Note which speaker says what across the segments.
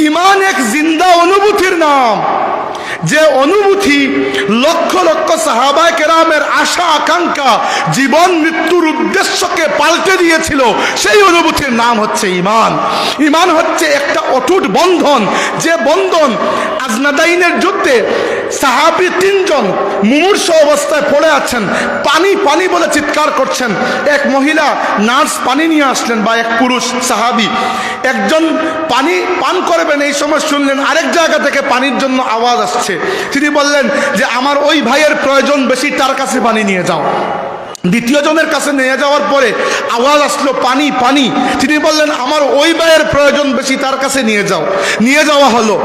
Speaker 1: ইমান এক জিন্দা অনুভূতির নাম, যে অনুভূতি লক্ষ লক্ষ সাহাবায়ে কেরামের আশা আকাঙ্ক্ষা জীবন মৃত্যুর উদ্দেশ্যকে পাল্টে দিয়েছিল। সেই অনুভূতির নাম হচ্ছে ইমান। ইমান হচ্ছে একটা অটুট বন্ধন, যে বন্ধন আজনাদাইনের যুদ্ধে সাহাবী 3 জন মুমূর্ষ অবস্থায় পড়ে আছেন, পানি পানি বলে চিৎকার করছেন। এক মহিলা নার্স পানি নিয়ে আসলেন, বা এক পুরুষ সাহাবী একজন পানি পান করবেন, এই সময় শুনলেন আরেক জায়গা থেকে পানির জন্য আওয়াজ আসছে। তিনি বললেন যে আমার ওই ভাইয়ের প্রয়োজন বেশি, তার কাছে পানি নিয়ে যাও। দ্বিতীয় জনের কাছে নিয়ে যাওয়ার পরে আওয়াজ আসলো পানি পানি। তিনি বললেন আমার ওই ভাইয়ের প্রয়োজন বেশি, তার কাছে নিয়ে যাও। নিয়ে যাওয়া হলো,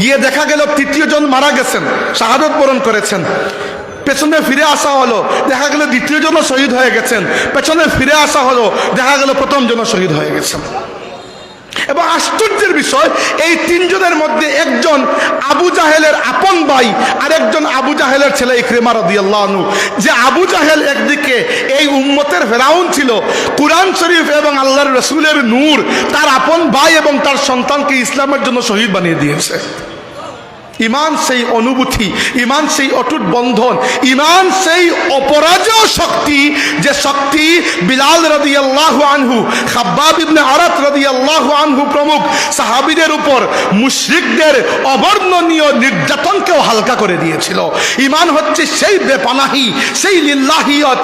Speaker 1: গিয়ে দেখা গেল তৃতীয় জন মারা গেছেন, শাহাদত বরণ করেছেন। পেছনে ফিরে আসা হলো, দেখা গেল দ্বিতীয় জনও শহীদ হয়ে গেছেন। পেছনে ফিরে আসা হলো, দেখা গেল প্রথম জনও শহীদ হয়ে গেছেন। এবং আশ্চর্যের বিষয়, এই 3 জনের মধ্যে একজন আবু জাহেলের আপন ভাই, আর একজন আবু জাহেলের ছেলে ইকরিমা রাদিয়াল্লাহু আনহু। যে আবু জাহেল একদিকে এই উম্মতের ফেরাউন ছিল, কুরআন শরীফ এবং আল্লাহর রাসূলের নূর তার আপন ভাই এবং তার সন্তানকে ইসলামের জন্য শহীদ বানিয়ে দিয়েছে। ইমান সেই অনুভূতি, ইমান সেই অটুট বন্ধন, ইমান সেই অপরাজেয় শক্তি, যে শক্তি বিলাল রাদিয়াল্লাহু আনহু, খাব্বাব ইবনে আরাত রাদিয়াল্লাহু আনহু প্রমুখ সাহাবীদের উপর মুশরিকদের অবর্ণনীয় নির্যাতনকেও হালকা করে দিয়েছিল। ইমান হচ্ছে সেই বেপানাহি, সেই লিল্লাহিয়ত।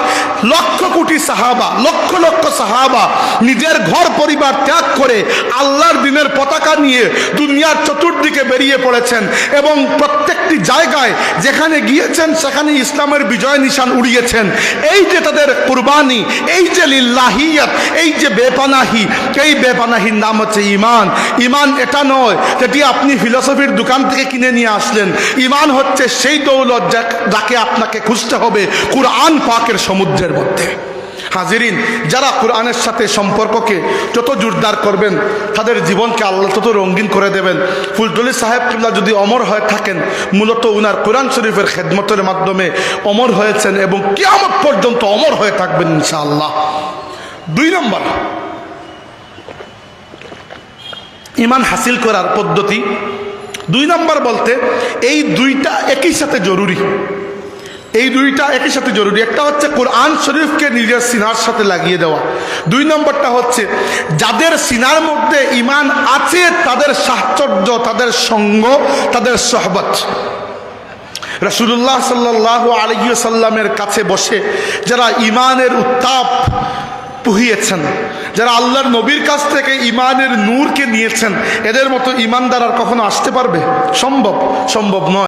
Speaker 1: লক্ষ কোটি সাহাবা, লক্ষ লক্ষ সাহাবা নিজের ঘর পরিবার ত্যাগ করে আল্লাহর দ্বীনের পতাকা নিয়ে দুনিয়ার চতুর্দিকে বেরিয়ে পড়েছেন, এবং প্রত্যেকটি জায়গায় যেখানে গিয়েছেন সেখানে ইসলামের বিজয় নিশান উড়িয়েছেন। এই যে তাদের কুরবানি, এই যে লিল্লাহিয়ত, এই যে বেপানাহি, এই বেপানাহির নাম হচ্ছে ইমান। ইমান এটা নয় যেটি আপনি ফিলোসফির দোকান থেকে কিনে নিয়ে আসলেন। ইমান হচ্ছে সেই দৌলত যাকে আপনাকে খুঁজতে হবে কুরআন পাকের সমুদ্রের মধ্যে। হাজিরিন, যারা কোরআনের সাথে সম্পর্ককে যত জোরদার করবেন, তাদের জীবনকে আল্লাহ তত রঙিন করে দেবেন। ফুলতলি সাহেব কিবলা যদি অমর হয়ে থাকেন, মূলত উনার কোরআন শরীফের খেদমতের মাধ্যমে অমর হয়েছেন এবং কিয়ামত পর্যন্ত অমর হয়ে থাকবেন ইনশাআল্লাহ। 2 নম্বর, ইমান হাসিল করার পদ্ধতি। 2 নম্বর বলতে এই 2টা একই সাথে জরুরি। এই 2টা একই সাথে জরুরি। একটা হচ্ছে কোরআন শরীফকে নিজের সিনার সাথে লাগিয়ে দেওয়া। 2 নম্বরটা হচ্ছে যাদের সিনার মধ্যে ইমান আছে তাদের সাহচর্য, তাদের সঙ্গ, তাদের সোহবত। রাসূলুল্লাহ সাল্লাল্লাহু আলাইহি ওয়াসাল্লামের কাছে বসে যারা ইমানের উত্তাপ পুহিয়েছেন, যারা আল্লাহর নবীর কাছ থেকে ইমানের নূরকে নিয়েছেন, এদের মতো ইমানদার আর কখনো আসতে পারবে? সম্ভব নয়।